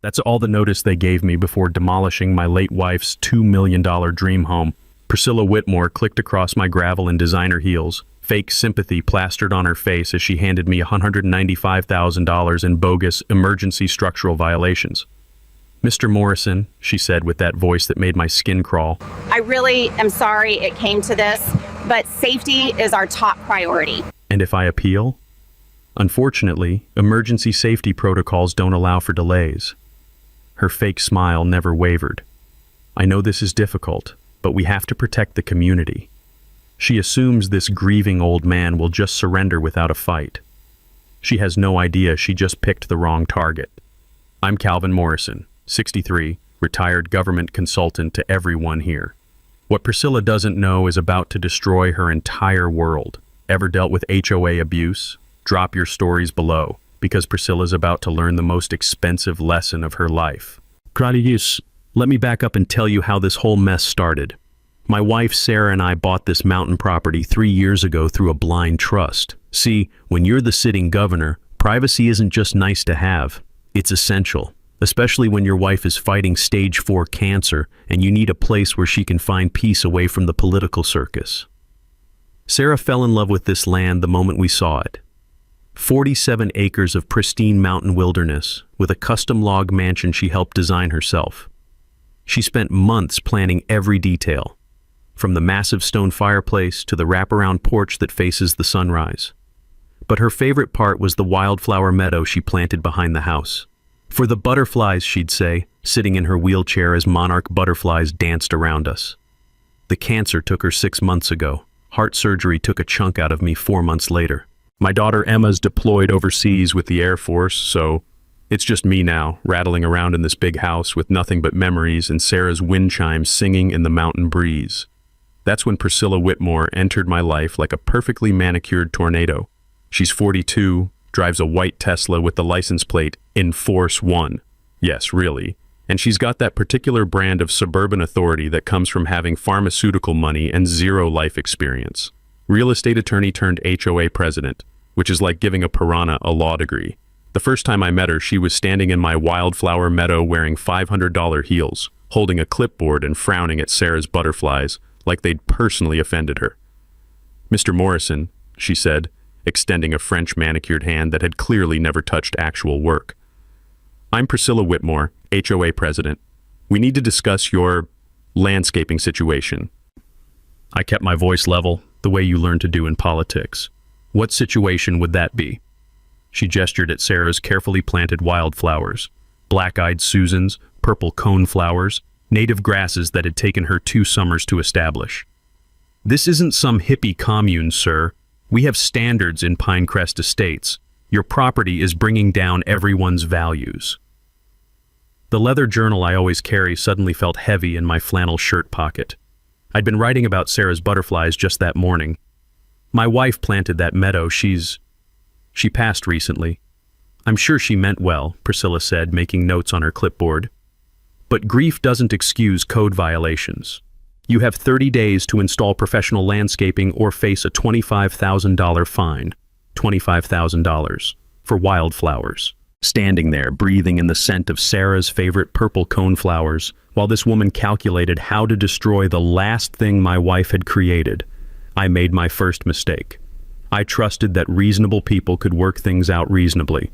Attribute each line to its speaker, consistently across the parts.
Speaker 1: That's all the notice they gave me before demolishing my late wife's $2 million dream home. Priscilla Whitmore clicked across my gravel in designer heels, fake sympathy plastered on her face as she handed me $195,000 in bogus emergency structural violations. "Mr. Morrison," she said with that voice that made my skin crawl.
Speaker 2: "I really am sorry it came to this, but safety is our top priority."
Speaker 1: "And if I appeal?" "Unfortunately, emergency safety protocols don't allow for delays." Her fake smile never wavered. "I know this is difficult, but we have to protect the community." She assumes this grieving old man will just surrender without a fight. She has no idea she just picked the wrong target. I'm Calvin Morrison, 63, retired government consultant to everyone here. What Priscilla doesn't know is about to destroy her entire world. Ever dealt with HOA abuse? Drop your stories below, because Priscilla's about to learn the most expensive lesson of her life. Claudius, let me back up and tell you how this whole mess started. My wife Sarah and I bought this mountain property 3 years ago through a blind trust. See, when you're the sitting governor, privacy isn't just nice to have, it's essential. Especially when your wife is fighting stage 4 cancer and you need a place where she can find peace away from the political circus. Sarah fell in love with this land the moment we saw it. 47 acres of pristine mountain wilderness with a custom log mansion she helped design herself. She spent months planning every detail, from the massive stone fireplace to the wraparound porch that faces the sunrise. But her favorite part was the wildflower meadow she planted behind the house. For the butterflies, she'd say, sitting in her wheelchair as monarch butterflies danced around us. The cancer took her 6 months ago. Heart surgery took a chunk out of me 4 months later. My daughter Emma's deployed overseas with the Air Force, so it's just me now, rattling around in this big house with nothing but memories and Sarah's wind chimes singing in the mountain breeze. That's when Priscilla Whitmore entered my life like a perfectly manicured tornado. She's 42, drives a white Tesla with the license plate Enforce 1. Yes, really. And she's got that particular brand of suburban authority that comes from having pharmaceutical money and zero life experience. Real estate attorney turned HOA president, which is like giving a piranha a law degree. The first time I met her, she was standing in my wildflower meadow wearing $500 heels, holding a clipboard and frowning at Sarah's butterflies like they'd personally offended her. "Mr. Morrison," she said, extending a French manicured hand that had clearly never touched actual work. "I'm Priscilla Whitmore, HOA president. We need to discuss your landscaping situation." I kept my voice level, the way you learn to do in politics. "What situation would that be?" She gestured at Sarah's carefully planted wildflowers, black-eyed Susans, purple coneflowers, native grasses that had taken her 2 summers to establish. "This isn't some hippie commune, sir. We have standards in Pinecrest Estates. Your property is bringing down everyone's values." The leather journal I always carry suddenly felt heavy in my flannel shirt pocket. I'd been writing about Sarah's butterflies just that morning. "My wife planted that meadow. She passed recently." "I'm sure she meant well," Priscilla said, making notes on her clipboard. "But grief doesn't excuse code violations. You have 30 days to install professional landscaping or face a $25,000 fine." $25,000 for wildflowers. Standing there, breathing in the scent of Sarah's favorite purple coneflowers, while this woman calculated how to destroy the last thing my wife had created, I made my first mistake. I trusted that reasonable people could work things out reasonably.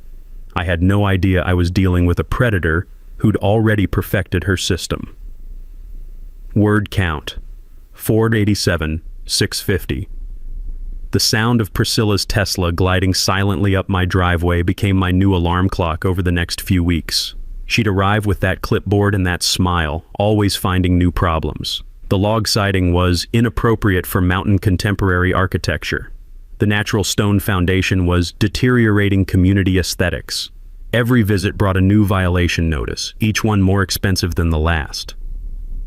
Speaker 1: I had no idea I was dealing with a predator who'd already perfected her system. Word count: 487, 650. The sound of Priscilla's Tesla gliding silently up my driveway became my new alarm clock over the next few weeks. She'd arrive with that clipboard and that smile, always finding new problems. The log siding was inappropriate for mountain contemporary architecture. The natural stone foundation was deteriorating community aesthetics. Every visit brought a new violation notice, each one more expensive than the last.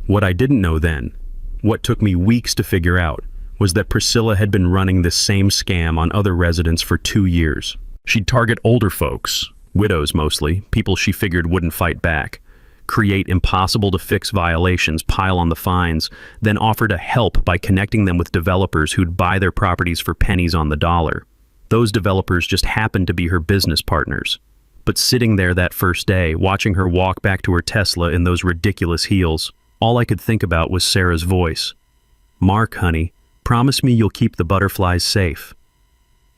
Speaker 1: What I didn't know then, what took me weeks to figure out, was that Priscilla had been running this same scam on other residents for 2 years. She'd target older folks, widows mostly, people she figured wouldn't fight back, create impossible-to-fix violations, pile on the fines, then offer to help by connecting them with developers who'd buy their properties for pennies on the dollar. Those developers just happened to be her business partners. But sitting there that first day, watching her walk back to her Tesla in those ridiculous heels, all I could think about was Sarah's voice. "Mark, honey, promise me you'll keep the butterflies safe."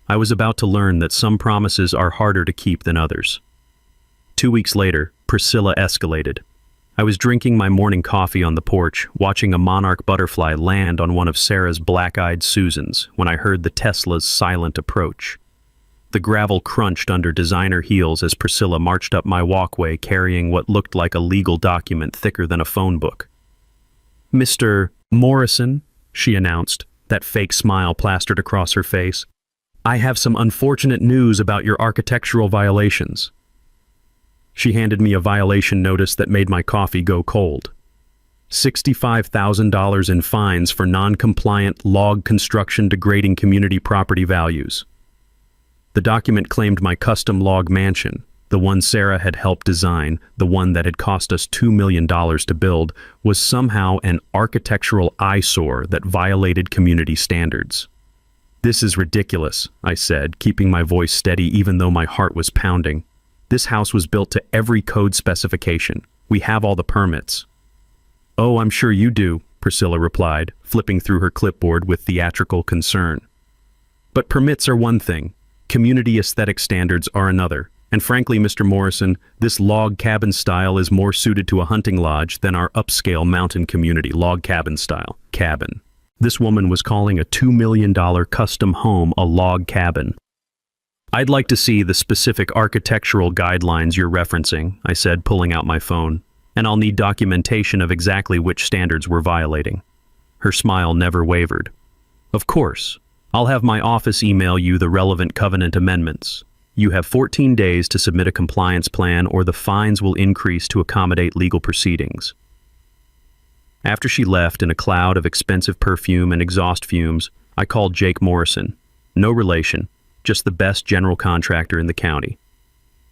Speaker 1: I was about to learn that some promises are harder to keep than others. 2 weeks later, Priscilla escalated. I was drinking my morning coffee on the porch, watching a monarch butterfly land on one of Sarah's black-eyed Susans, when I heard the Tesla's silent approach. The gravel crunched under designer heels as Priscilla marched up my walkway carrying what looked like a legal document thicker than a phone book. "Mr. Morrison," she announced, that fake smile plastered across her face, "I have some unfortunate news about your architectural violations." She handed me a violation notice that made my coffee go cold. $65,000 in fines for non-compliant log construction degrading community property values. The document claimed my custom log mansion, the one Sarah had helped design, the one that had cost us $2 million to build, was somehow an architectural eyesore that violated community standards. "This is ridiculous," I said, keeping my voice steady even though my heart was pounding. "This house was built to every code specification. We have all the permits." "Oh, I'm sure you do," Priscilla replied, flipping through her clipboard with theatrical concern. "But permits are one thing. Community aesthetic standards are another. And frankly, Mr. Morrison, this log cabin style is more suited to a hunting lodge than our upscale mountain community log cabin style. Cabin. This woman was calling a $2 million custom home a log cabin. "I'd like to see the specific architectural guidelines you're referencing," I said, pulling out my phone, "and I'll need documentation of exactly which standards we're violating." Her smile never wavered. "Of course. I'll have my office email you the relevant covenant amendments. You have 14 days to submit a compliance plan or the fines will increase to accommodate legal proceedings." After she left in a cloud of expensive perfume and exhaust fumes, I called Jake Morrison. No relation. Just the best general contractor in the county.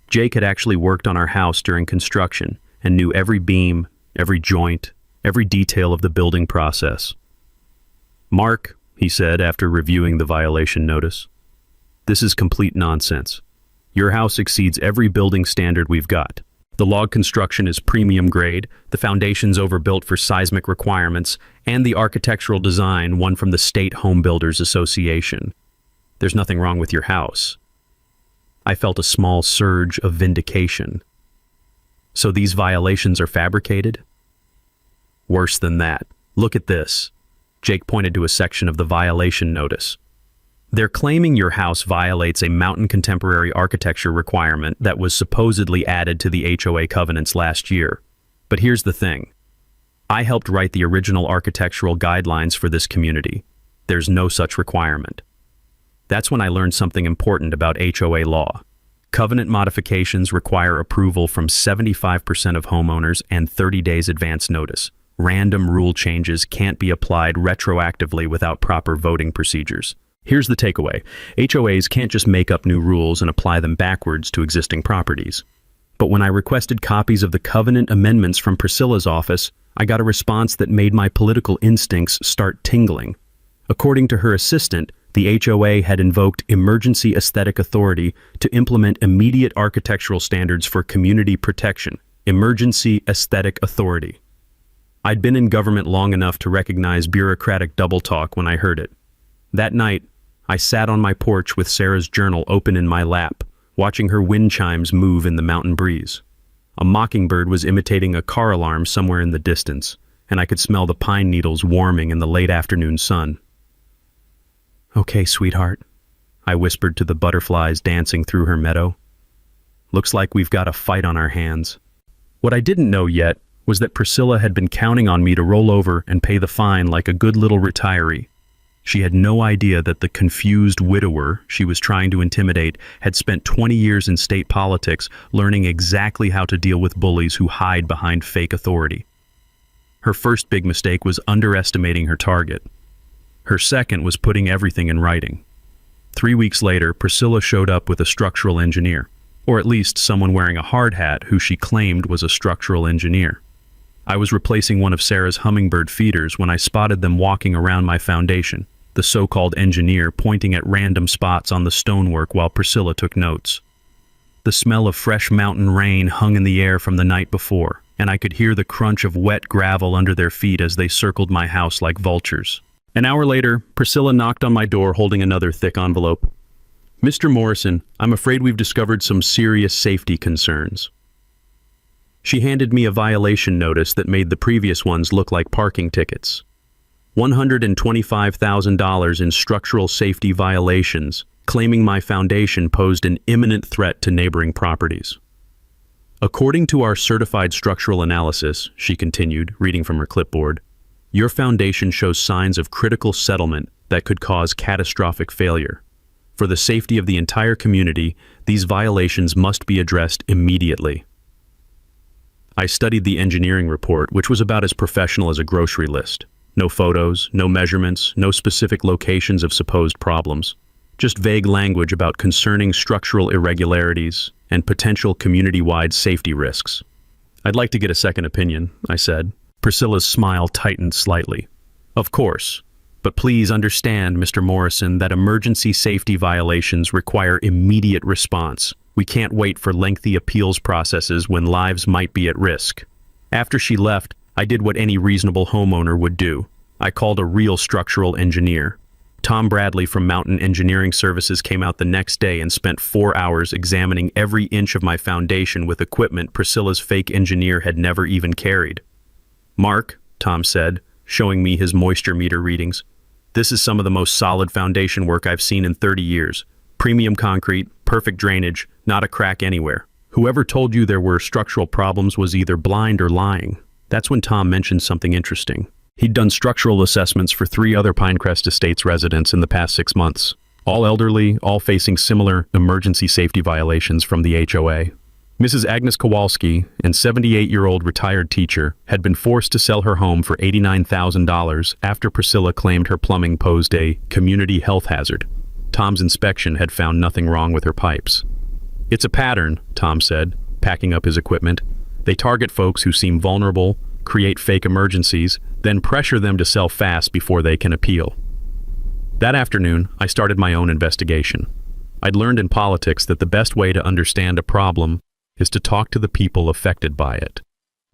Speaker 1: Jake had actually worked on our house during construction and knew every beam, every joint, every detail of the building process. "Mark," he said after reviewing the violation notice, "this is complete nonsense. Your house exceeds every building standard we've got. The log construction is premium grade, the foundation's overbuilt for seismic requirements, and the architectural design won from the State Home Builders Association. There's nothing wrong with your house." I felt a small surge of vindication. "So these violations are fabricated?" "Worse than that. Look at this." Jake pointed to a section of the violation notice. "They're claiming your house violates a mountain contemporary architecture requirement that was supposedly added to the HOA covenants last year. But here's the thing. I helped write the original architectural guidelines for this community. There's no such requirement." That's when I learned something important about HOA law. Covenant modifications require approval from 75% of homeowners and 30 days advance notice. Random rule changes can't be applied retroactively without proper voting procedures. Here's the takeaway. HOAs can't just make up new rules and apply them backwards to existing properties. But when I requested copies of the covenant amendments from Priscilla's office, I got a response that made my political instincts start tingling. According to her assistant, the HOA had invoked emergency aesthetic authority to implement immediate architectural standards for community protection. Emergency aesthetic authority. I'd been in government long enough to recognize bureaucratic double talk when I heard it. That night, I sat on my porch with Sarah's journal open in my lap, watching her wind chimes move in the mountain breeze. A mockingbird was imitating a car alarm somewhere in the distance, and I could smell the pine needles warming in the late afternoon sun. "Okay, sweetheart," I whispered to the butterflies dancing through her meadow. "Looks like we've got a fight on our hands." What I didn't know yet was that Priscilla had been counting on me to roll over and pay the fine like a good little retiree. She had no idea that the confused widower she was trying to intimidate had spent 20 years in state politics learning exactly how to deal with bullies who hide behind fake authority. Her first big mistake was underestimating her target. Her second was putting everything in writing. 3 weeks later, Priscilla showed up with a structural engineer, or at least someone wearing a hard hat who she claimed was a structural engineer. I was replacing one of Sarah's hummingbird feeders when I spotted them walking around my foundation, the so-called engineer pointing at random spots on the stonework while Priscilla took notes. The smell of fresh mountain rain hung in the air from the night before, and I could hear the crunch of wet gravel under their feet as they circled my house like vultures. An hour later, Priscilla knocked on my door holding another thick envelope. "Mr. Morrison, I'm afraid we've discovered some serious safety concerns." She handed me a violation notice that made the previous ones look like parking tickets. $125,000 in structural safety violations, claiming my foundation posed an imminent threat to neighboring properties. "According to our certified structural analysis," she continued, reading from her clipboard, "your foundation shows signs of critical settlement that could cause catastrophic failure. For the safety of the entire community, these violations must be addressed immediately." I studied the engineering report, which was about as professional as a grocery list. No photos, no measurements, no specific locations of supposed problems. Just vague language about concerning structural irregularities and potential community-wide safety risks. "I'd like to get a second opinion," I said. Priscilla's smile tightened slightly. "Of course. But please understand, Mr. Morrison, that emergency safety violations require immediate response. We can't wait for lengthy appeals processes when lives might be at risk." After she left, I did what any reasonable homeowner would do. I called a real structural engineer. Tom Bradley from Mountain Engineering Services came out the next day and spent 4 hours examining every inch of my foundation with equipment Priscilla's fake engineer had never even carried. "Mark," Tom said, showing me his moisture meter readings, "this is some of the most solid foundation work I've seen in 30 years. Premium concrete, perfect drainage, not a crack anywhere. Whoever told you there were structural problems was either blind or lying." That's when Tom mentioned something interesting. He'd done structural assessments for 3 other Pinecrest Estates residents in the past 6 months. All elderly, all facing similar emergency safety violations from the HOA. Mrs. Agnes Kowalski, an 78-year-old retired teacher, had been forced to sell her home for $89,000 after Priscilla claimed her plumbing posed a community health hazard. Tom's inspection had found nothing wrong with her pipes. "It's a pattern," Tom said, packing up his equipment. "They target folks who seem vulnerable, create fake emergencies, then pressure them to sell fast before they can appeal." That afternoon, I started my own investigation. I'd learned in politics that the best way to understand a problem is to talk to the people affected by it.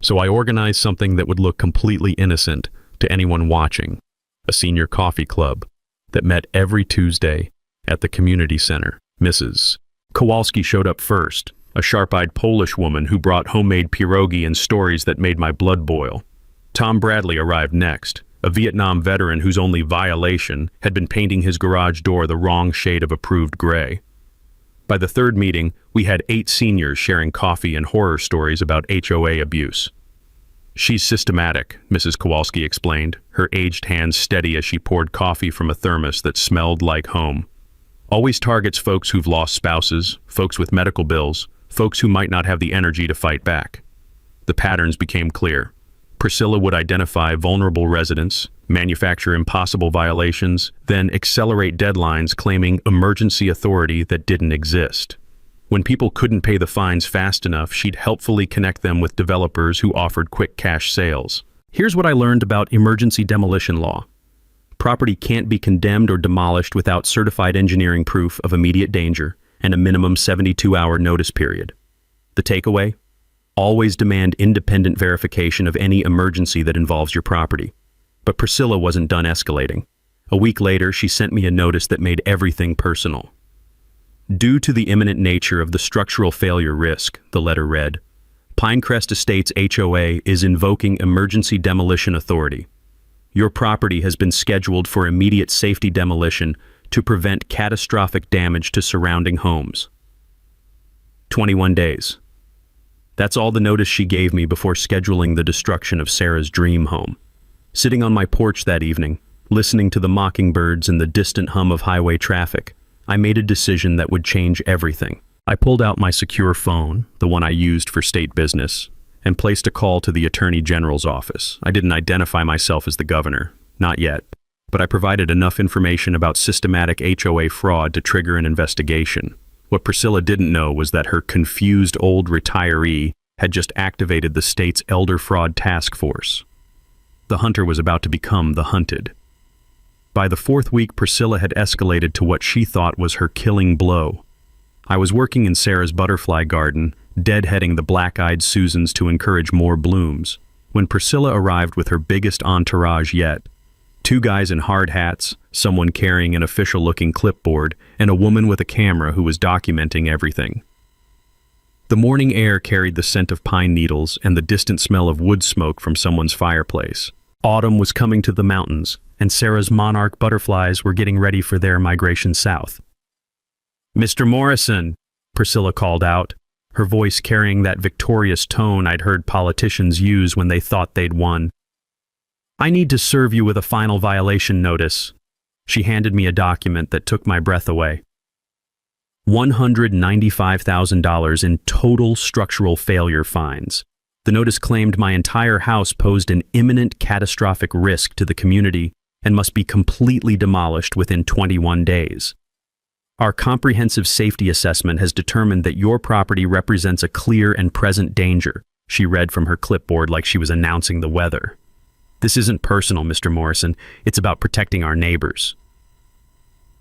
Speaker 1: So I organized something that would look completely innocent to anyone watching, a senior coffee club that met every Tuesday at the community center. Mrs. Kowalski showed up first, a sharp-eyed Polish woman who brought homemade pierogi and stories that made my blood boil. Tom Bradley arrived next, a Vietnam veteran whose only violation had been painting his garage door the wrong shade of approved gray. By the third meeting, we had 8 seniors sharing coffee and horror stories about HOA abuse. "She's systematic," Mrs. Kowalski explained, her aged hands steady as she poured coffee from a thermos that smelled like home. "Always targets folks who've lost spouses, folks with medical bills, folks who might not have the energy to fight back." The patterns became clear. Priscilla would identify vulnerable residents, manufacture impossible violations, then accelerate deadlines claiming emergency authority that didn't exist. When people couldn't pay the fines fast enough, she'd helpfully connect them with developers who offered quick cash sales. Here's what I learned about emergency demolition law. Property can't be condemned or demolished without certified engineering proof of immediate danger and a minimum 72-hour notice period. The takeaway? Always demand independent verification of any emergency that involves your property. But Priscilla wasn't done escalating. A week later, she sent me a notice that made everything personal. "Due to the imminent nature of the structural failure risk," the letter read, "Pinecrest Estates HOA is invoking emergency demolition authority. Your property has been scheduled for immediate safety demolition to prevent catastrophic damage to surrounding homes." 21 days. That's all the notice she gave me before scheduling the destruction of Sarah's dream home. Sitting on my porch that evening, listening to the mockingbirds and the distant hum of highway traffic, I made a decision that would change everything. I pulled out my secure phone, the one I used for state business, and placed a call to the Attorney General's office. I didn't identify myself as the governor, not yet, but I provided enough information about systematic HOA fraud to trigger an investigation. What Priscilla didn't know was that her confused old retiree had just activated the state's Elder Fraud Task Force. The hunter was about to become the hunted. By the 4th week, Priscilla had escalated to what she thought was her killing blow. I was working in Sarah's butterfly garden, deadheading the black-eyed Susans to encourage more blooms, when Priscilla arrived with her biggest entourage yet. 2 guys in hard hats, someone carrying an official-looking clipboard, and a woman with a camera who was documenting everything. The morning air carried the scent of pine needles and the distant smell of wood smoke from someone's fireplace. Autumn was coming to the mountains, and Sarah's monarch butterflies were getting ready for their migration south. "Mr. Morrison," Priscilla called out, her voice carrying that victorious tone I'd heard politicians use when they thought they'd won. "I need to serve you with a final violation notice." She handed me a document that took my breath away. $195,000 in total structural failure fines. The notice claimed my entire house posed an imminent catastrophic risk to the community and must be completely demolished within 21 days. "Our comprehensive safety assessment has determined that your property represents a clear and present danger," she read from her clipboard like she was announcing the weather. "This isn't personal, Mr. Morrison. It's about protecting our neighbors."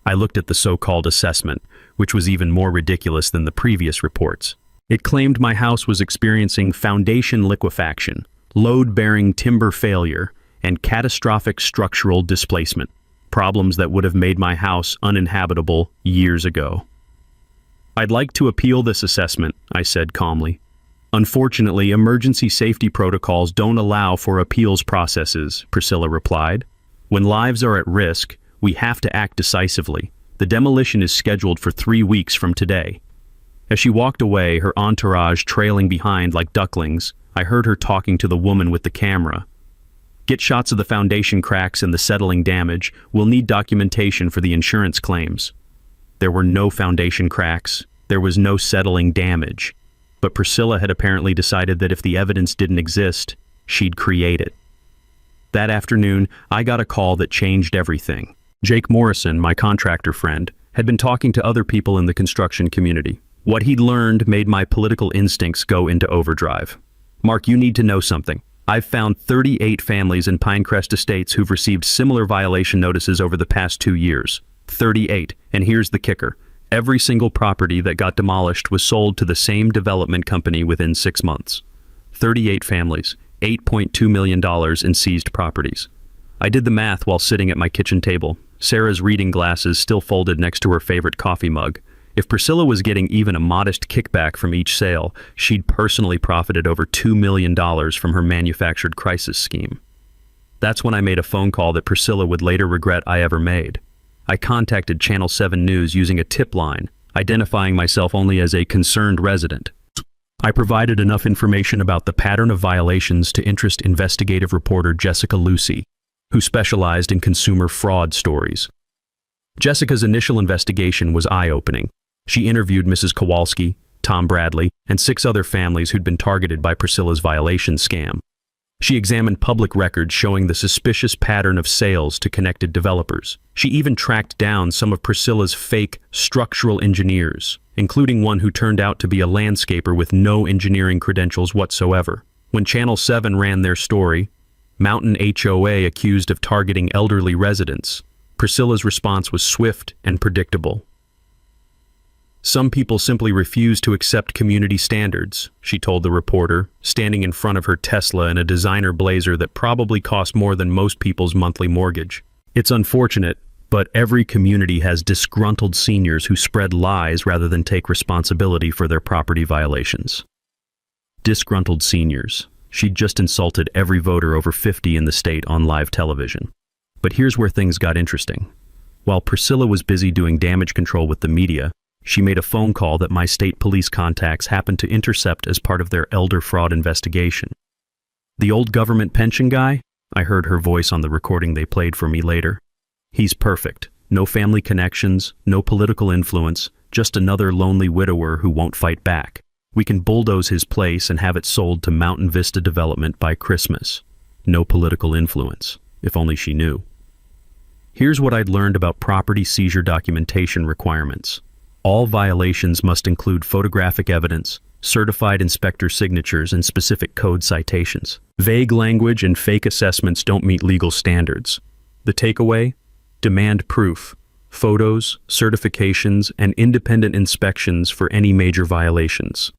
Speaker 1: I looked at the so-called assessment, which was even more ridiculous than the previous reports. It claimed my house was experiencing foundation liquefaction, load-bearing timber failure, and catastrophic structural displacement, problems that would have made my house uninhabitable years ago. "I'd like to appeal this assessment," I said calmly. "Unfortunately, emergency safety protocols don't allow for appeals processes," Priscilla replied. "When lives are at risk, we have to act decisively. The demolition is scheduled for 3 weeks from today." As she walked away, her entourage trailing behind like ducklings, I heard her talking to the woman with the camera. "Get shots of the foundation cracks and the settling damage. We'll need documentation for the insurance claims." There were no foundation cracks. There was no settling damage. But Priscilla had apparently decided that if the evidence didn't exist, she'd create it. That afternoon, I got a call that changed everything. Jake Morrison, my contractor friend, had been talking to other people in the construction community. What he'd learned made my political instincts go into overdrive. "Mark, you need to know something. I've found 38 families in Pinecrest Estates who've received similar violation notices over the past 2 years. 38, and here's the kicker. Every single property that got demolished was sold to the same development company within 6 months. 38 families, $8.2 million in seized properties. I did the math while sitting at my kitchen table, Sarah's reading glasses still folded next to her favorite coffee mug. If Priscilla was getting even a modest kickback from each sale, she'd personally profited over $2 million from her manufactured crisis scheme. That's when I made a phone call that Priscilla would later regret I ever made. I contacted Channel 7 News using a tip line, identifying myself only as a concerned resident. I provided enough information about the pattern of violations to interest investigative reporter Jessica Lucy, who specialized in consumer fraud stories. Jessica's initial investigation was eye-opening. She interviewed Mrs. Kowalski, Tom Bradley, and 6 other families who'd been targeted by Priscilla's violation scam. She examined public records showing the suspicious pattern of sales to connected developers. She even tracked down some of Priscilla's fake structural engineers, including one who turned out to be a landscaper with no engineering credentials whatsoever. When Channel 7 ran their story, Mountain HOA accused of targeting elderly residents, Priscilla's response was swift and predictable. "Some people simply refuse to accept community standards," she told the reporter, standing in front of her Tesla in a designer blazer that probably cost more than most people's monthly mortgage. "It's unfortunate, but every community has disgruntled seniors who spread lies rather than take responsibility for their property violations." Disgruntled seniors. She'd just insulted every voter over 50 in the state on live television. But here's where things got interesting. While Priscilla was busy doing damage control with the media, she made a phone call that my state police contacts happened to intercept as part of their elder fraud investigation. "The old government pension guy?" I heard her voice on the recording they played for me later. "He's perfect. No family connections, no political influence, just another lonely widower who won't fight back. We can bulldoze his place and have it sold to Mountain Vista Development by Christmas. No political influence, if only she knew." Here's what I'd learned about property seizure documentation requirements. All violations must include photographic evidence, certified inspector signatures, and specific code citations. Vague language and fake assessments don't meet legal standards. The takeaway? Demand proof. photos, certifications, and independent inspections for any major violations.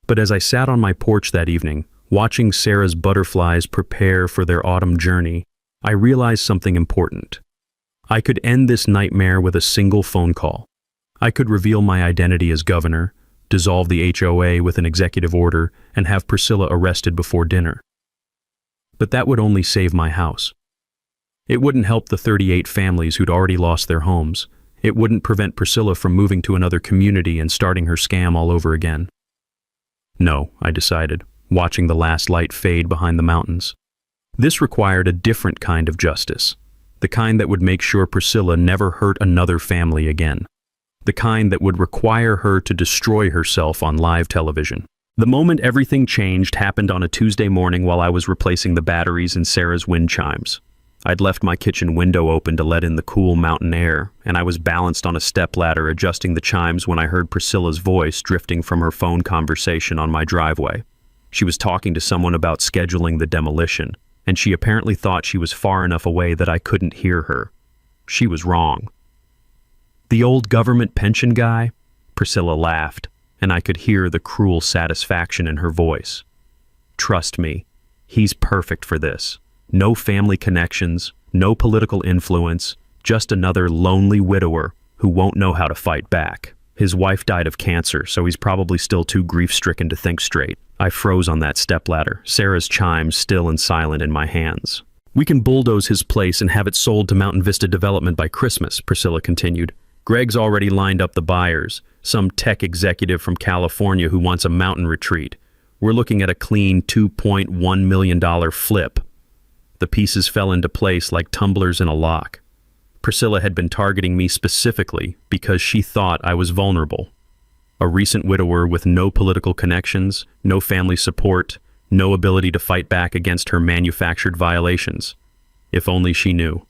Speaker 1: But as I sat on my porch that evening, watching Sarah's butterflies prepare for their autumn journey, I realized something important. I could end this nightmare with a single phone call. I could reveal my identity as governor, dissolve the HOA with an executive order, and have Priscilla arrested before dinner. But that would only save my house. It wouldn't help the 38 families who'd already lost their homes. It wouldn't prevent Priscilla from moving to another community and starting her scam all over again. No, I decided, watching the last light fade behind the mountains. This required a different kind of justice, the kind that would make sure Priscilla never hurt another family again, the kind that would require her to destroy herself on live television. The moment everything changed happened on a Tuesday morning while I was replacing the batteries in Sarah's wind chimes. I'd left my kitchen window open to let in the cool mountain air, and I was balanced on a stepladder adjusting the chimes when I heard Priscilla's voice drifting from her phone conversation on my driveway. She was talking to someone about scheduling the demolition, and she apparently thought she was far enough away that I couldn't hear her. She was wrong. The old government pension guy? Priscilla laughed, and I could hear the cruel satisfaction in her voice. Trust me, he's perfect for this. No family connections, no political influence, just another lonely widower who won't know how to fight back. His wife died of cancer, so he's probably still too grief-stricken to think straight. I froze on that stepladder, Sarah's chimes still and silent in my hands. We can bulldoze his place and have it sold to Mountain Vista Development by Christmas, Priscilla continued. Greg's already lined up the buyers, some tech executive from California who wants a mountain retreat. We're looking at a clean $2.1 million flip. The pieces fell into place like tumblers in a lock. Priscilla had been targeting me specifically because she thought I was vulnerable. A recent widower with no political connections, no family support, no ability to fight back against her manufactured violations. If only she knew.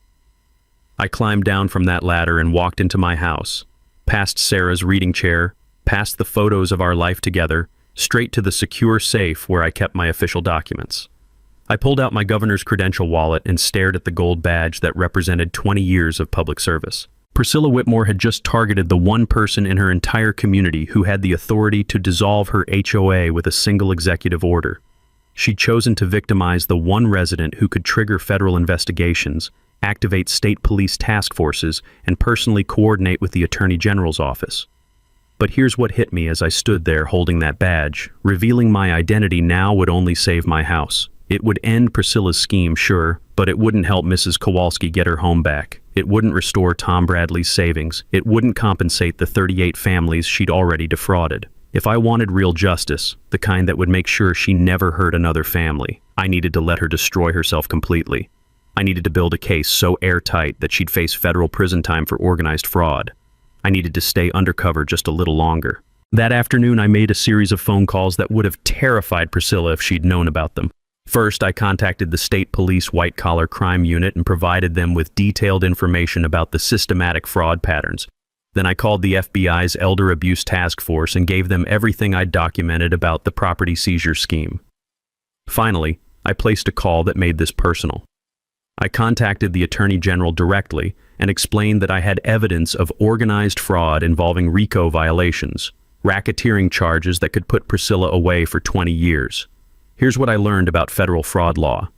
Speaker 1: I climbed down from that ladder and walked into my house, past Sarah's reading chair, past the photos of our life together, straight to the secure safe where I kept my official documents. I pulled out my governor's credential wallet and stared at the gold badge that represented 20 years of public service. Priscilla Whitmore had just targeted the one person in her entire community who had the authority to dissolve her HOA with a single executive order. She'd chosen to victimize the one resident who could trigger federal investigations, activate state police task forces, and personally coordinate with the Attorney General's office. But here's what hit me as I stood there holding that badge. Revealing my identity now would only save my house. It would end Priscilla's scheme, sure, but it wouldn't help Mrs. Kowalski get her home back. It wouldn't restore Tom Bradley's savings. It wouldn't compensate the 38 families she'd already defrauded. If I wanted real justice, the kind that would make sure she never hurt another family, I needed to let her destroy herself completely. I needed to build a case so airtight that she'd face federal prison time for organized fraud. I needed to stay undercover just a little longer. That afternoon, I made a series of phone calls that would have terrified Priscilla if she'd known about them. First, I contacted the state police white-collar crime unit and provided them with detailed information about the systematic fraud patterns. Then I called the FBI's Elder Abuse Task Force and gave them everything I'd documented about the property seizure scheme. Finally, I placed a call that made this personal. I contacted the Attorney General directly and explained that I had evidence of organized fraud involving RICO violations, racketeering charges that could put Priscilla away for 20 years. Here's what I learned about federal fraud law.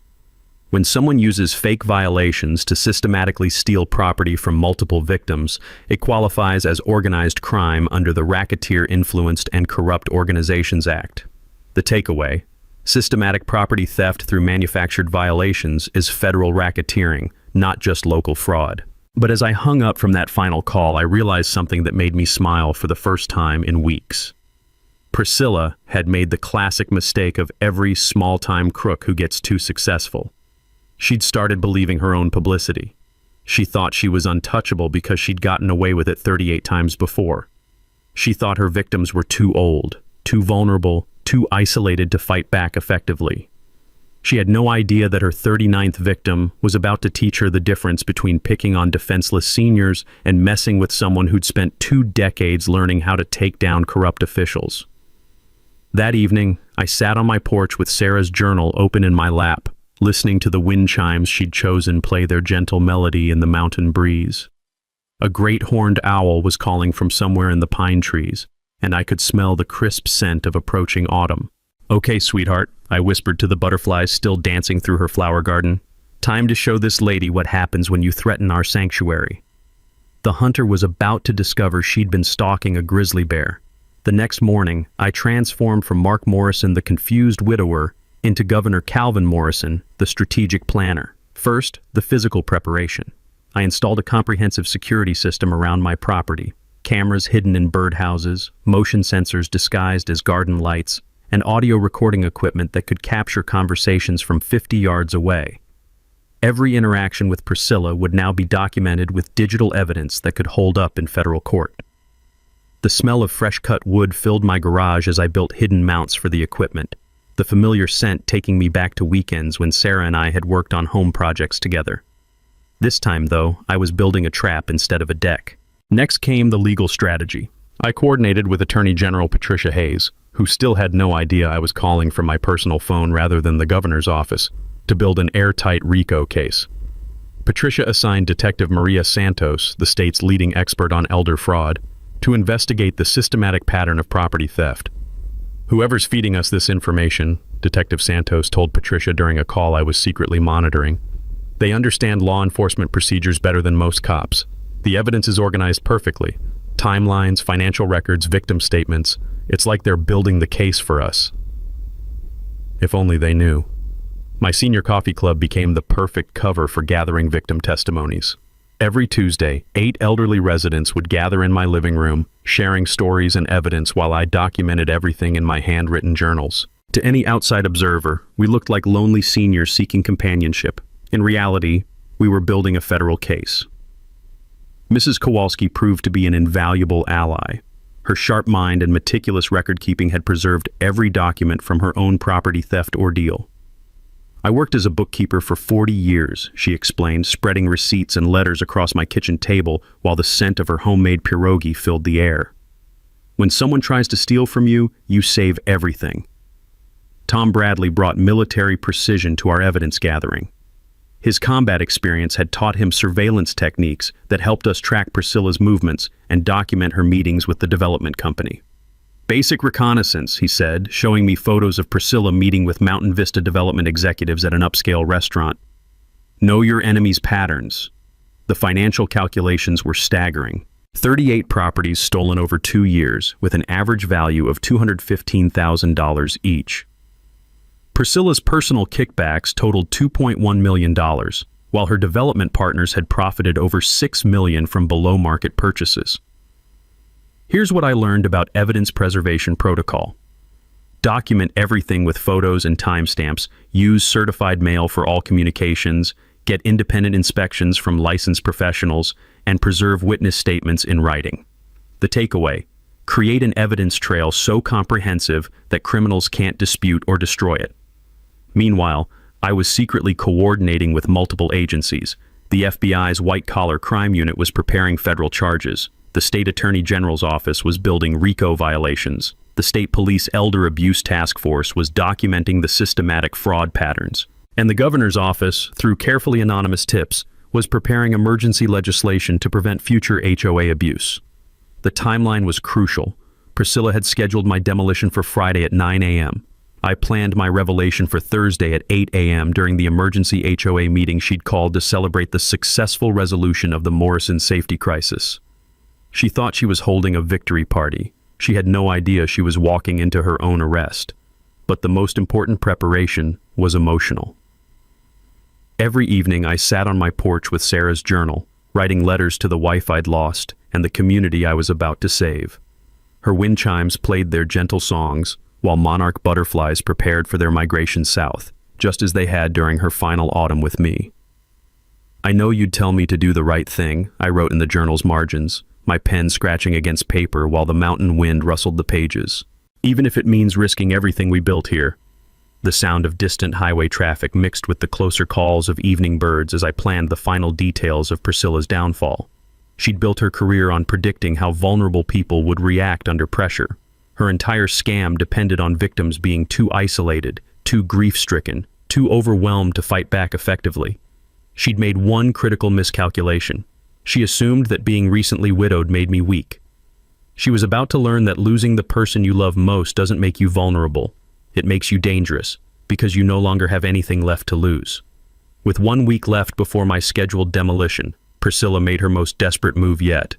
Speaker 1: When someone uses fake violations to systematically steal property from multiple victims, it qualifies as organized crime under the Racketeer Influenced and Corrupt Organizations Act. The takeaway: systematic property theft through manufactured violations is federal racketeering, not just local fraud. But as I hung up from that final call, I realized something that made me smile for the first time in weeks. Priscilla had made the classic mistake of every small-time crook who gets too successful. She'd started believing her own publicity. She thought she was untouchable because she'd gotten away with it 38 times before. She thought her victims were too old, too vulnerable, too isolated to fight back effectively. She had no idea that her 39th victim was about to teach her the difference between picking on defenseless seniors and messing with someone who'd spent 2 decades learning how to take down corrupt officials. That evening, I sat on my porch with Sarah's journal open in my lap, listening to the wind chimes she'd chosen play their gentle melody in the mountain breeze. A great horned owl was calling from somewhere in the pine trees, and I could smell the crisp scent of approaching autumn. "Okay, sweetheart," I whispered to the butterflies still dancing through her flower garden. "Time to show this lady what happens when you threaten our sanctuary." The hunter was about to discover she'd been stalking a grizzly bear. The next morning, I transformed from Mark Morrison, the confused widower, into Governor Calvin Morrison, the strategic planner. First, the physical preparation. I installed a comprehensive security system around my property. Cameras hidden in birdhouses, motion sensors disguised as garden lights, and audio recording equipment that could capture conversations from 50 yards away. Every interaction with Priscilla would now be documented with digital evidence that could hold up in federal court. The smell of fresh-cut wood filled my garage as I built hidden mounts for the equipment, the familiar scent taking me back to weekends when Sarah and I had worked on home projects together. This time, though, I was building a trap instead of a deck. Next came the legal strategy. I coordinated with Attorney General Patricia Hayes, who still had no idea I was calling from my personal phone rather than the governor's office, to build an airtight RICO case. Patricia assigned Detective Maria Santos, the state's leading expert on elder fraud, to investigate the systematic pattern of property theft. "Whoever's feeding us this information," Detective Santos told Patricia during a call I was secretly monitoring, "they understand law enforcement procedures better than most cops. The evidence is organized perfectly. Timelines, financial records, victim statements. It's like they're building the case for us." If only they knew. My senior coffee club became the perfect cover for gathering victim testimonies. Every Tuesday, 8 elderly residents would gather in my living room, sharing stories and evidence while I documented everything in my handwritten journals. To any outside observer, we looked like lonely seniors seeking companionship. In reality, we were building a federal case. Mrs. Kowalski proved to be an invaluable ally. Her sharp mind and meticulous record-keeping had preserved every document from her own property theft ordeal. "I worked as a bookkeeper for 40 years, she explained, spreading receipts and letters across my kitchen table while the scent of her homemade pierogi filled the air. When someone tries to steal from you, you save everything." Tom Bradley brought military precision to our evidence gathering. His combat experience had taught him surveillance techniques that helped us track Priscilla's movements and document her meetings with the development company. "Basic reconnaissance," he said, showing me photos of Priscilla meeting with Mountain Vista development executives at an upscale restaurant. "Know your enemy's patterns." The financial calculations were staggering. 38 properties stolen over 2 years, with an average value of $215,000 each. Priscilla's personal kickbacks totaled $2.1 million, while her development partners had profited over $6 million from below-market purchases. Here's what I learned about evidence preservation protocol. Document everything with photos and timestamps, use certified mail for all communications, get independent inspections from licensed professionals, and preserve witness statements in writing. The takeaway: create an evidence trail so comprehensive that criminals can't dispute or destroy it. Meanwhile, I was secretly coordinating with multiple agencies. The FBI's white-collar crime unit was preparing federal charges. The State Attorney General's office was building RICO violations. The State Police Elder Abuse Task Force was documenting the systematic fraud patterns. And the governor's office, through carefully anonymous tips, was preparing emergency legislation to prevent future HOA abuse. The timeline was crucial. Priscilla had scheduled my demolition for Friday at 9 a.m. I planned my revelation for Thursday at 8 a.m. during the emergency HOA meeting she'd called to celebrate the successful resolution of the Morrison safety crisis. She thought she was holding a victory party. She had no idea she was walking into her own arrest. But the most important preparation was emotional. Every evening I sat on my porch with Sarah's journal, writing letters to the wife I'd lost and the community I was about to save. Her wind chimes played their gentle songs, while monarch butterflies prepared for their migration south, just as they had during her final autumn with me. "I know you'd tell me to do the right thing," I wrote in the journal's margins, my pen scratching against paper while the mountain wind rustled the pages. "Even if it means risking everything we built here." The sound of distant highway traffic mixed with the closer calls of evening birds as I planned the final details of Priscilla's downfall. She'd built her career on predicting how vulnerable people would react under pressure. Her entire scam depended on victims being too isolated, too grief-stricken, too overwhelmed to fight back effectively. She'd made one critical miscalculation. She assumed that being recently widowed made me weak. She was about to learn that losing the person you love most doesn't make you vulnerable. It makes you dangerous, because you no longer have anything left to lose. With 1 week left before my scheduled demolition, Priscilla made her most desperate move yet.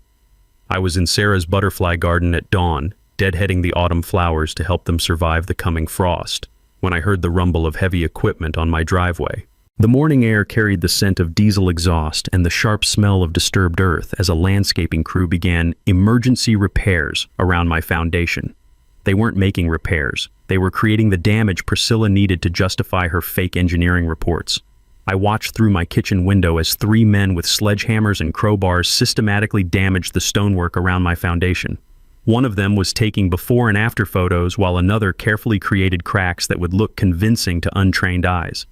Speaker 1: I was in Sarah's butterfly garden at dawn, deadheading the autumn flowers to help them survive the coming frost, when I heard the rumble of heavy equipment on my driveway. The morning air carried the scent of diesel exhaust and the sharp smell of disturbed earth as a landscaping crew began emergency repairs around my foundation. They weren't making repairs. They were creating the damage Priscilla needed to justify her fake engineering reports. I watched through my kitchen window as 3 men with sledgehammers and crowbars systematically damaged the stonework around my foundation. One of them was taking before and after photos, while another carefully created cracks that would look convincing to untrained eyes.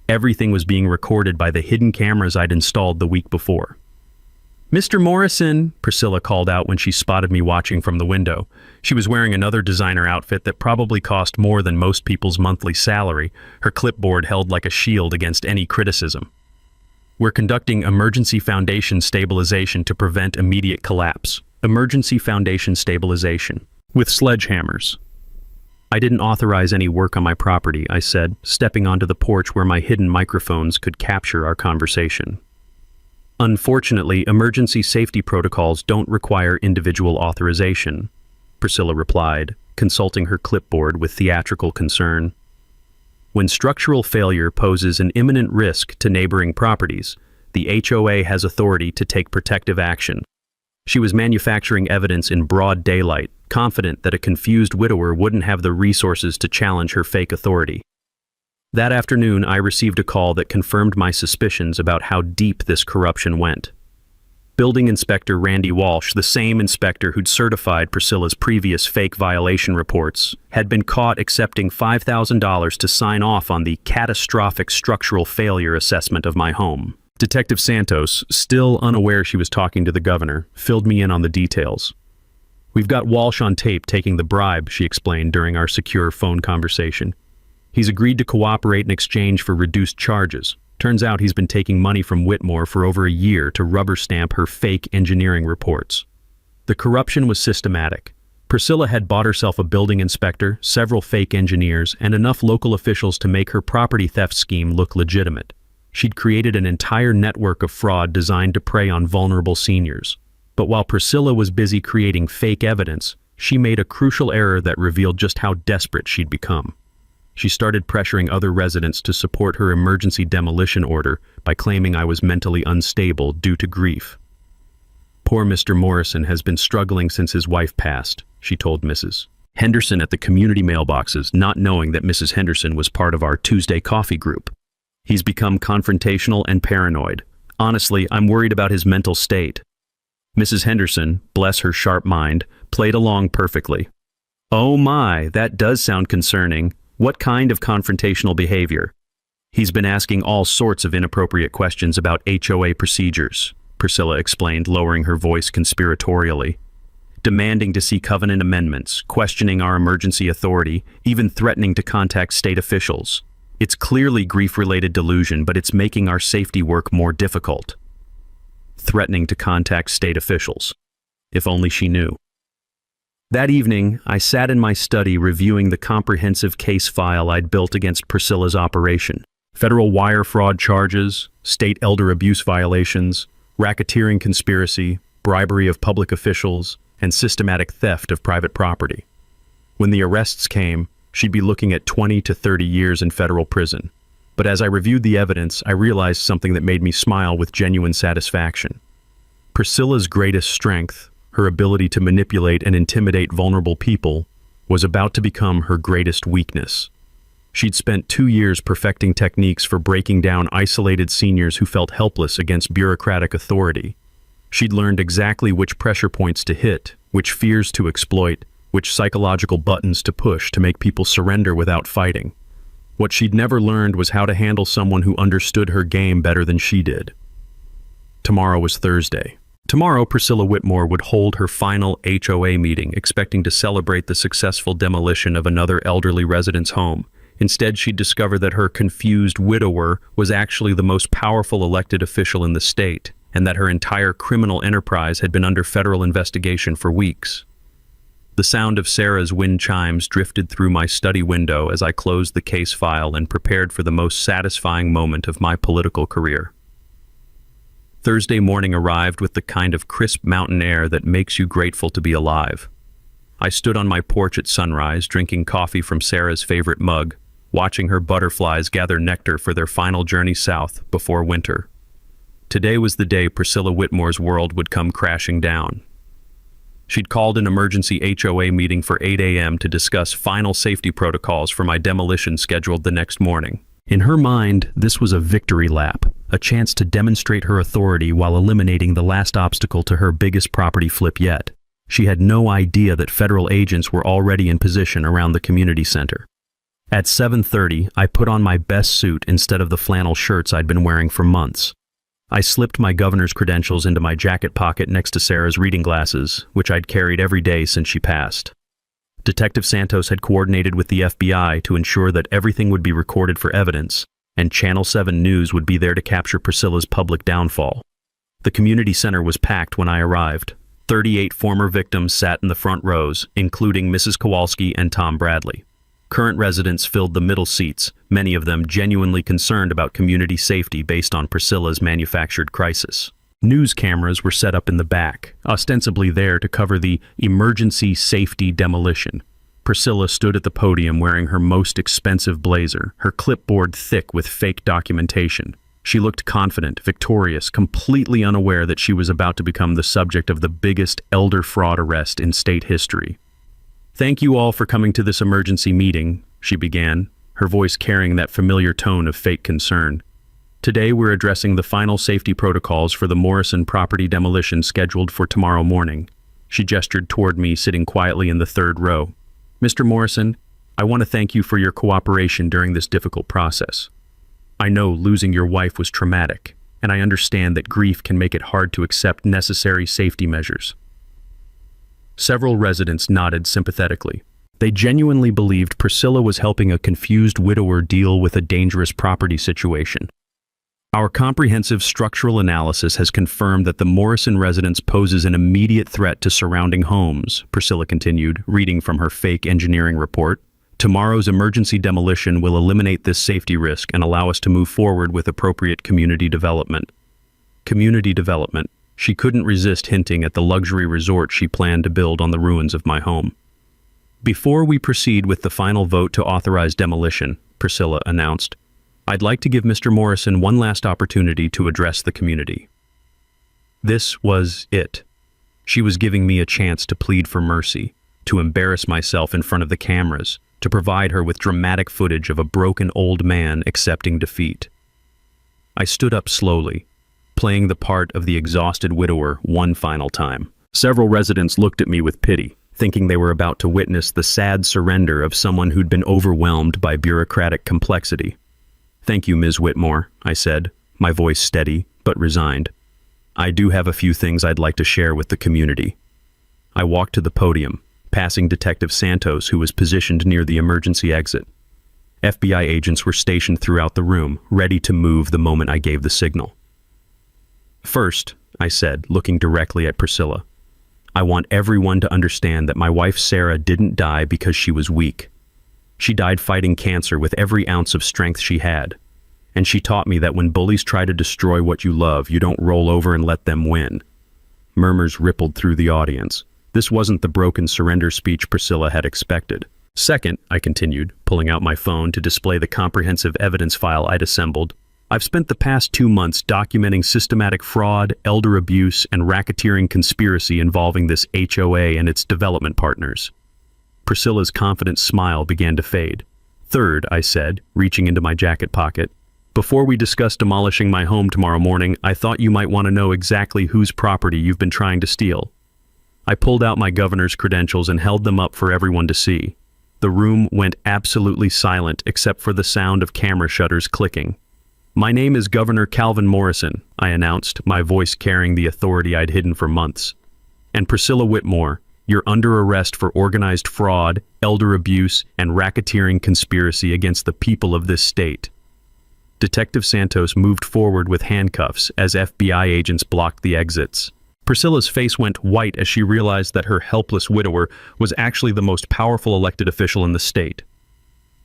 Speaker 1: Everything was being recorded by the hidden cameras I'd installed the week before. "Mr. Morrison," Priscilla called out when she spotted me watching from the window. She was wearing another designer outfit that probably cost more than most people's monthly salary, her clipboard held like a shield against any criticism. "We're conducting emergency foundation stabilization to prevent immediate collapse. Emergency foundation stabilization. With sledgehammers." "I didn't authorize any work on my property," I said, stepping onto the porch where my hidden microphones could capture our conversation. "Unfortunately, emergency safety protocols don't require individual authorization," Priscilla replied, consulting her clipboard with theatrical concern. "When structural failure poses an imminent risk to neighboring properties, the HOA has authority to take protective action." She was manufacturing evidence in broad daylight, confident that a confused widower wouldn't have the resources to challenge her fake authority. That afternoon, I received a call that confirmed my suspicions about how deep this corruption went. Building Inspector Randy Walsh, the same inspector who'd certified Priscilla's previous fake violation reports, had been caught accepting $5,000 to sign off on the catastrophic structural failure assessment of my home. Detective Santos, still unaware she was talking to the governor, filled me in on the details. "We've got Walsh on tape taking the bribe," she explained during our secure phone conversation. "He's agreed to cooperate in exchange for reduced charges. Turns out he's been taking money from Whitmore for over a year to rubber stamp her fake engineering reports." The corruption was systematic. Priscilla had bought herself a building inspector, several fake engineers, and enough local officials to make her property theft scheme look legitimate. She'd created an entire network of fraud designed to prey on vulnerable seniors. But while Priscilla was busy creating fake evidence, she made a crucial error that revealed just how desperate she'd become. She started pressuring other residents to support her emergency demolition order by claiming I was mentally unstable due to grief. "Poor Mr. Morrison has been struggling since his wife passed," she told Mrs. Henderson at the community mailboxes, not knowing that Mrs. Henderson was part of our Tuesday coffee group. "He's become confrontational and paranoid. Honestly, I'm worried about his mental state." Mrs. Henderson, bless her sharp mind, played along perfectly. "Oh my, that does sound concerning. What kind of confrontational behavior?" "He's been asking all sorts of inappropriate questions about HOA procedures," Priscilla explained, lowering her voice conspiratorially. "Demanding to see covenant amendments, questioning our emergency authority, even threatening to contact state officials. It's clearly grief-related delusion, but it's making our safety work more difficult." Threatening to contact state officials. If only she knew. That evening, I sat in my study reviewing the comprehensive case file I'd built against Priscilla's operation. Federal wire fraud charges, state elder abuse violations, racketeering conspiracy, bribery of public officials, and systematic theft of private property. When the arrests came, she'd be looking at 20 to 30 years in federal prison. But as I reviewed the evidence, I realized something that made me smile with genuine satisfaction. Priscilla's greatest strength, her ability to manipulate and intimidate vulnerable people, was about to become her greatest weakness. She'd spent 2 years perfecting techniques for breaking down isolated seniors who felt helpless against bureaucratic authority. She'd learned exactly which pressure points to hit, which fears to exploit, which psychological buttons to push to make people surrender without fighting. What she'd never learned was how to handle someone who understood her game better than she did. Tomorrow was Thursday. Tomorrow, Priscilla Whitmore would hold her final HOA meeting, expecting to celebrate the successful demolition of another elderly resident's home. Instead, she'd discover that her confused widower was actually the most powerful elected official in the state. and that her entire criminal enterprise had been under federal investigation for weeks. The sound of Sarah's wind chimes drifted through my study window as I closed the case file and prepared for the most satisfying moment of my political career. Thursday morning arrived with the kind of crisp mountain air that makes you grateful to be alive. I stood on my porch at sunrise, drinking coffee from Sarah's favorite mug, watching her butterflies gather nectar for their final journey south before winter. Today was the day Priscilla Whitmore's world would come crashing down. She'd called an emergency HOA meeting for 8 a.m. to discuss final safety protocols for my demolition scheduled the next morning. In her mind, this was a victory lap, a chance to demonstrate her authority while eliminating the last obstacle to her biggest property flip yet. She had no idea that federal agents were already in position around the community center. At 7:30, I put on my best suit instead of the flannel shirts I'd been wearing for months. I slipped my governor's credentials into my jacket pocket next to Sarah's reading glasses, which I'd carried every day since she passed. Detective Santos had coordinated with the FBI to ensure that everything would be recorded for evidence, and Channel 7 News would be there to capture Priscilla's public downfall. The community center was packed when I arrived. 38 former victims sat in the front rows, including Mrs. Kowalski and Tom Bradley. Current residents filled the middle seats, many of them genuinely concerned about community safety based on Priscilla's manufactured crisis. News cameras were set up in the back, ostensibly there to cover the emergency safety demolition. Priscilla stood at the podium wearing her most expensive blazer, her clipboard thick with fake documentation. She looked confident, victorious, completely unaware that she was about to become the subject of the biggest elder fraud arrest in state history. "Thank you all for coming to this emergency meeting," she began, her voice carrying that familiar tone of fake concern. "Today we're addressing the final safety protocols for the Morrison property demolition scheduled for tomorrow morning." She gestured toward me, sitting quietly in the third row. "Mr. Morrison, I want to thank you for your cooperation during this difficult process. I know losing your wife was traumatic, and I understand that grief can make it hard to accept necessary safety measures." Several residents nodded sympathetically. They genuinely believed Priscilla was helping a confused widower deal with a dangerous property situation. "Our comprehensive structural analysis has confirmed that the Morrison residence poses an immediate threat to surrounding homes," Priscilla continued, reading from her fake engineering report. "Tomorrow's emergency demolition will eliminate this safety risk and allow us to move forward with appropriate community development." Community development. She couldn't resist hinting at the luxury resort she planned to build on the ruins of my home. "Before we proceed with the final vote to authorize demolition," Priscilla announced, "I'd like to give Mr. Morrison one last opportunity to address the community." This was it. She was giving me a chance to plead for mercy, to embarrass myself in front of the cameras, to provide her with dramatic footage of a broken old man accepting defeat. I stood up slowly, playing the part of the exhausted widower one final time. Several residents looked at me with pity, thinking they were about to witness the sad surrender of someone who'd been overwhelmed by bureaucratic complexity. "Thank you, Ms. Whitmore," I said, my voice steady but resigned. "I do have a few things I'd like to share with the community." I walked to the podium, passing Detective Santos, who was positioned near the emergency exit. FBI agents were stationed throughout the room, ready to move the moment I gave the signal. "First," I said, looking directly at Priscilla, "I want everyone to understand that my wife Sarah didn't die because she was weak. She died fighting cancer with every ounce of strength she had. And she taught me that when bullies try to destroy what you love, you don't roll over and let them win." Murmurs rippled through the audience. This wasn't the broken surrender speech Priscilla had expected. "Second," I continued, pulling out my phone to display the comprehensive evidence file I'd assembled, "I've spent the past 2 months documenting systematic fraud, elder abuse, and racketeering conspiracy involving this HOA and its development partners." Priscilla's confident smile began to fade. "Third," I said, reaching into my jacket pocket, "before we discuss demolishing my home tomorrow morning, I thought you might want to know exactly whose property you've been trying to steal." I pulled out my governor's credentials and held them up for everyone to see. The room went absolutely silent except for the sound of camera shutters clicking. "My name is Governor Calvin Morrison," I announced, my voice carrying the authority I'd hidden for months. "And Priscilla Whitmore, you're under arrest for organized fraud, elder abuse, and racketeering conspiracy against the people of this state." Detective Santos moved forward with handcuffs as FBI agents blocked the exits. Priscilla's face went white as she realized that her helpless widower was actually the most powerful elected official in the state.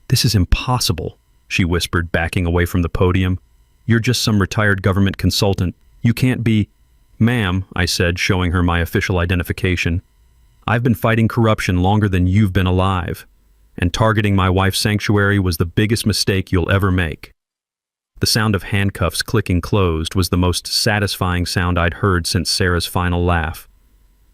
Speaker 1: "This is impossible," she whispered, backing away from the podium. "You're just some retired government consultant. You can't be—" "Ma'am," I said, showing her my official identification. "I've been fighting corruption longer than you've been alive, and targeting my wife's sanctuary was the biggest mistake you'll ever make." The sound of handcuffs clicking closed was the most satisfying sound I'd heard since Sarah's final laugh.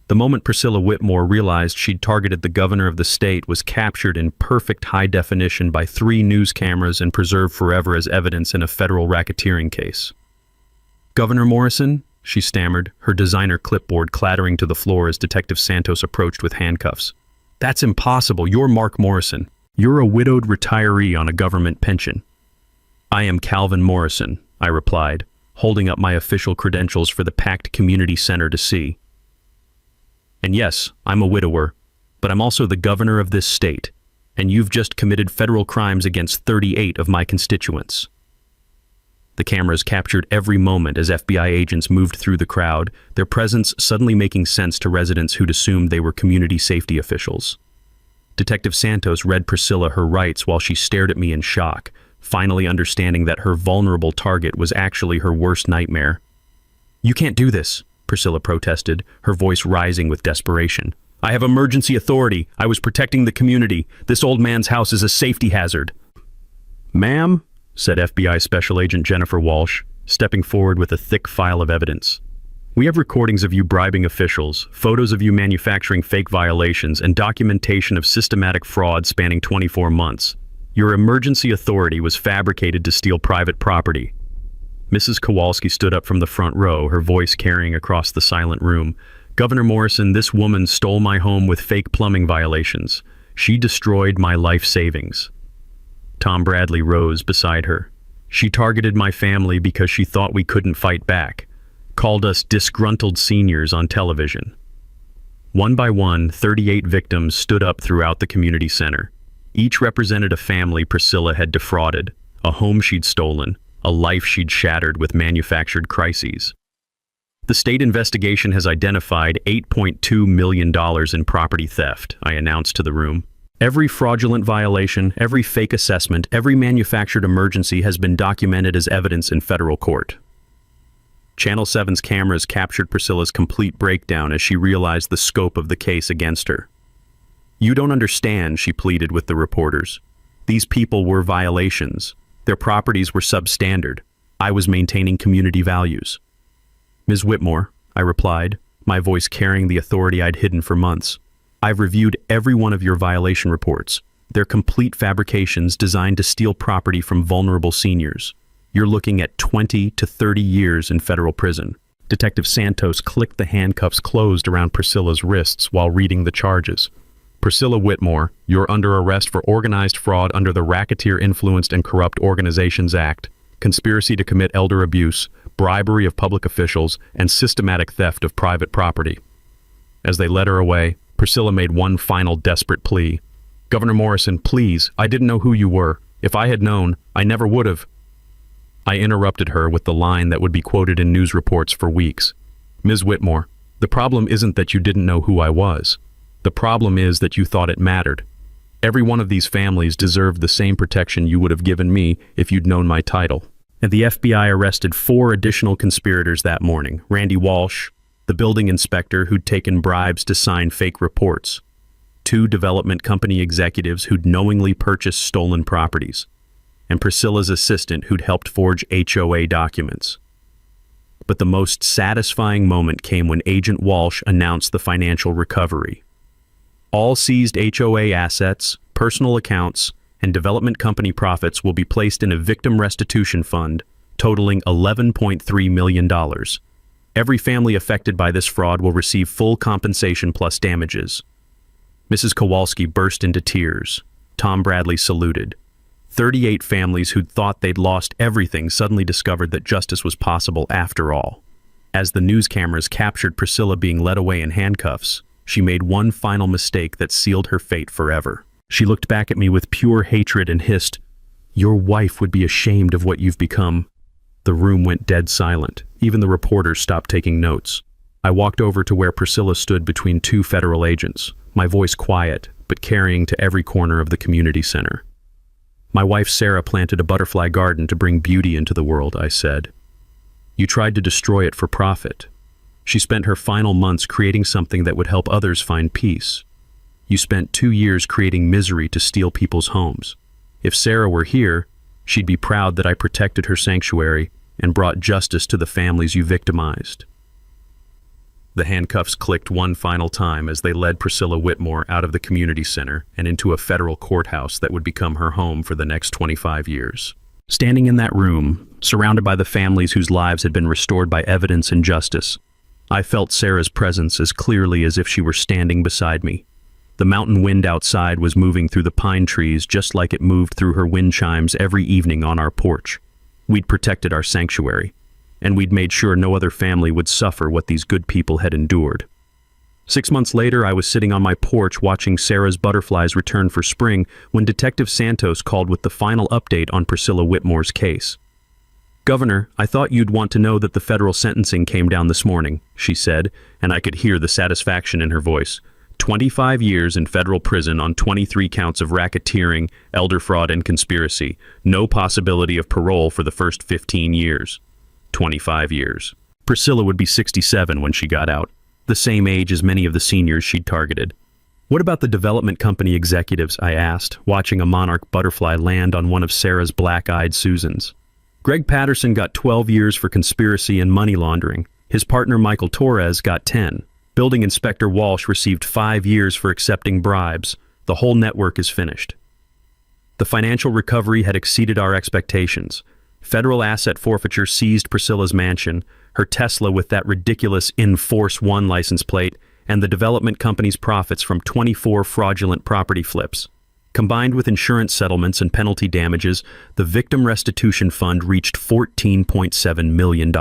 Speaker 1: The moment Priscilla Whitmore realized she'd targeted the governor of the state was captured in perfect high definition by 3 news cameras and preserved forever as evidence in a federal racketeering case. "Governor Morrison?" she stammered, her designer clipboard clattering to the floor as Detective Santos approached with handcuffs. "That's impossible. You're Mark Morrison. You're a widowed retiree on a government pension." "I am Calvin Morrison," I replied, holding up my official credentials for the packed community center to see. "And yes, I'm a widower, but I'm also the governor of this state, and you've just committed federal crimes against 38 of my constituents." The cameras captured every moment as FBI agents moved through the crowd, their presence suddenly making sense to residents who'd assumed they were community safety officials. Detective Santos read Priscilla her rights while she stared at me in shock, finally understanding that her vulnerable target was actually her worst nightmare. "You can't do this," Priscilla protested, her voice rising with desperation. "I have emergency authority. I was protecting the community. This old man's house is a safety hazard." "Ma'am," said FBI Special Agent Jennifer Walsh, stepping forward with a thick file of evidence. "We have recordings of you bribing officials, photos of you manufacturing fake violations, and documentation of systematic fraud spanning 24 months. Your emergency authority was fabricated to steal private property." Mrs. Kowalski stood up from the front row, her voice carrying across the silent room. "Governor Morrison, this woman stole my home with fake plumbing violations. She destroyed my life savings." Tom Bradley rose beside her. "She targeted my family because she thought we couldn't fight back, called us disgruntled seniors on television." One by one, 38 victims stood up throughout the community center. Each represented a family Priscilla had defrauded, a home she'd stolen, a life she'd shattered with manufactured crises. "The state investigation has identified $8.2 million in property theft," I announced to the room. "Every fraudulent violation, every fake assessment, every manufactured emergency has been documented as evidence in federal court." Channel 7's cameras captured Priscilla's complete breakdown as she realized the scope of the case against her. "You don't understand," she pleaded with the reporters. "These people were violations. Their properties were substandard. I was maintaining community values." "Ms. Whitmore," I replied, my voice carrying the authority I'd hidden for months, "I've reviewed every one of your violation reports. They're complete fabrications designed to steal property from vulnerable seniors. You're looking at 20 to 30 years in federal prison." Detective Santos clicked the handcuffs closed around Priscilla's wrists while reading the charges. "Priscilla Whitmore, you're under arrest for organized fraud under the Racketeer Influenced and Corrupt Organizations Act, conspiracy to commit elder abuse, bribery of public officials, and systematic theft of private property." As they led her away, Priscilla made one final desperate plea. "Governor Morrison, please, I didn't know who you were. If I had known, I never would have." I interrupted her with the line that would be quoted in news reports for weeks. "Ms. Whitmore, the problem isn't that you didn't know who I was. The problem is that you thought it mattered. Every one of these families deserved the same protection you would have given me if you'd known my title." And the FBI arrested 4 additional conspirators that morning. Randy Walsh, the building inspector who'd taken bribes to sign fake reports, 2 development company executives who'd knowingly purchased stolen properties, and Priscilla's assistant who'd helped forge HOA documents. But the most satisfying moment came when Agent Walsh announced the financial recovery. All seized HOA assets, personal accounts, and development company profits will be placed in a victim restitution fund totaling $11.3 million. Every family affected by this fraud will receive full compensation plus damages. Mrs. Kowalski burst into tears. Tom Bradley saluted. 38 families who'd thought they'd lost everything suddenly discovered that justice was possible after all. As the news cameras captured Priscilla being led away in handcuffs, she made one final mistake that sealed her fate forever. She looked back at me with pure hatred and hissed, Your wife would be ashamed of what you've become." The room went dead silent. Even the reporters stopped taking notes. I walked over to where Priscilla stood between two federal agents, my voice quiet, but carrying to every corner of the community center. "My wife Sarah planted a butterfly garden to bring beauty into the world," I said. "You tried to destroy it for profit. She spent her final months creating something that would help others find peace. You spent 2 years creating misery to steal people's homes. If Sarah were here, she'd be proud that I protected her sanctuary and brought justice to the families you victimized." The handcuffs clicked one final time as they led Priscilla Whitmore out of the community center and into a federal courthouse that would become her home for the next 25 years. Standing in that room, surrounded by the families whose lives had been restored by evidence and justice, I felt Sarah's presence as clearly as if she were standing beside me. The mountain wind outside was moving through the pine trees just like it moved through her wind chimes every evening on our porch. We'd protected our sanctuary, and we'd made sure no other family would suffer what these good people had endured. 6 months later, I was sitting on my porch watching Sarah's butterflies return for spring when Detective Santos called with the final update on Priscilla Whitmore's case. "Governor, I thought you'd want to know that the federal sentencing came down this morning," she said, and I could hear the satisfaction in her voice. 25 years in federal prison on 23 counts of racketeering, elder fraud, and conspiracy. No possibility of parole for the first 15 years. 25 years. Priscilla would be 67 when she got out, the same age as many of the seniors she'd targeted. "What about the development company executives?" I asked, watching a monarch butterfly land on one of Sarah's black-eyed Susans. "Greg Patterson got 12 years for conspiracy and money laundering. His partner Michael Torres got 10. Building Inspector Walsh received 5 years for accepting bribes. The whole network is finished." The financial recovery had exceeded our expectations. Federal asset forfeiture seized Priscilla's mansion, her Tesla with that ridiculous In-Force 1 license plate, and the development company's profits from 24 fraudulent property flips. Combined with insurance settlements and penalty damages, the Victim Restitution Fund reached $14.7 million.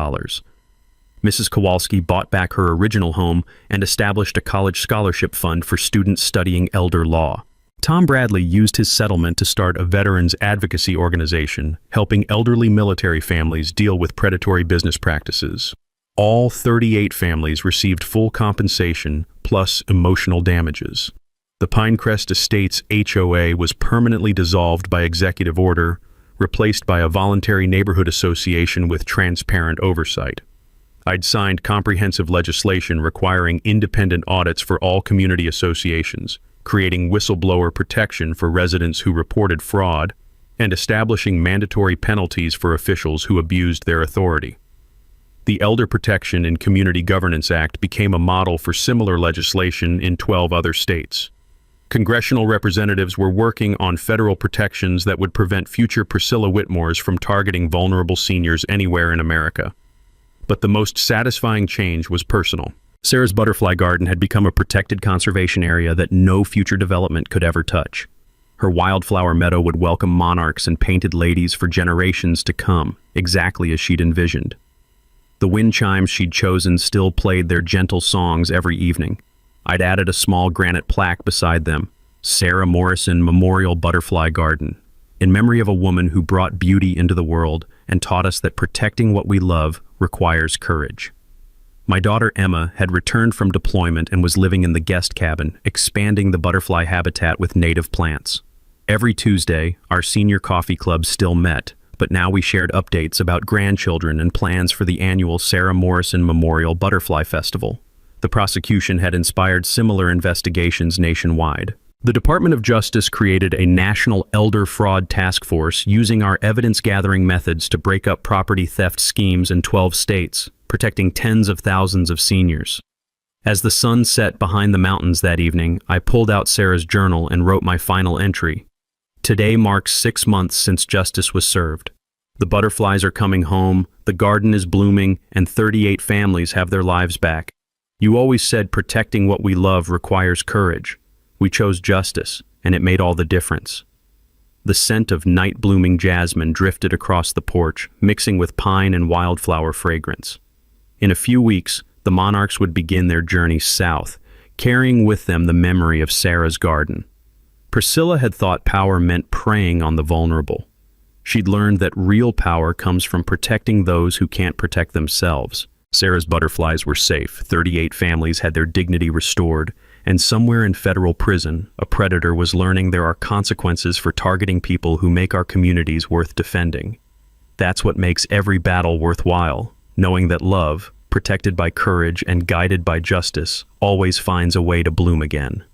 Speaker 1: Mrs. Kowalski bought back her original home and established a college scholarship fund for students studying elder law. Tom Bradley used his settlement to start a veterans advocacy organization, helping elderly military families deal with predatory business practices. All 38 families received full compensation plus emotional damages. The Pinecrest Estates HOA was permanently dissolved by executive order, replaced by a voluntary neighborhood association with transparent oversight. I'd signed comprehensive legislation requiring independent audits for all community associations, creating whistleblower protection for residents who reported fraud, and establishing mandatory penalties for officials who abused their authority. The Elder Protection and Community Governance Act became a model for similar legislation in 12 other states. Congressional representatives were working on federal protections that would prevent future Priscilla Whitmores from targeting vulnerable seniors anywhere in America. But the most satisfying change was personal. Sarah's butterfly garden had become a protected conservation area that no future development could ever touch. Her wildflower meadow would welcome monarchs and painted ladies for generations to come, exactly as she'd envisioned. The wind chimes she'd chosen still played their gentle songs every evening. I'd added a small granite plaque beside them, Sarah Morrison Memorial Butterfly Garden, in memory of a woman who brought beauty into the world and taught us that protecting what we love requires courage. My daughter Emma had returned from deployment and was living in the guest cabin, expanding the butterfly habitat with native plants. Every Tuesday, our senior coffee club still met, but now we shared updates about grandchildren and plans for the annual Sarah Morrison Memorial Butterfly Festival. The prosecution had inspired similar investigations nationwide. The Department of Justice created a national elder fraud task force using our evidence-gathering methods to break up property theft schemes in 12 states, protecting tens of thousands of seniors. As the sun set behind the mountains that evening, I pulled out Sarah's journal and wrote my final entry. Today marks 6 months since justice was served. The butterflies are coming home, the garden is blooming, and 38 families have their lives back. You always said protecting what we love requires courage. We chose justice, and it made all the difference. The scent of night-blooming jasmine drifted across the porch, mixing with pine and wildflower fragrance. In a few weeks, the monarchs would begin their journey south, carrying with them the memory of Sarah's garden. Priscilla had thought power meant preying on the vulnerable. She'd learned that real power comes from protecting those who can't protect themselves. Sarah's butterflies were safe. 38 families had their dignity restored, and somewhere in federal prison, a predator was learning there are consequences for targeting people who make our communities worth defending. That's what makes every battle worthwhile, knowing that love, protected by courage and guided by justice, always finds a way to bloom again.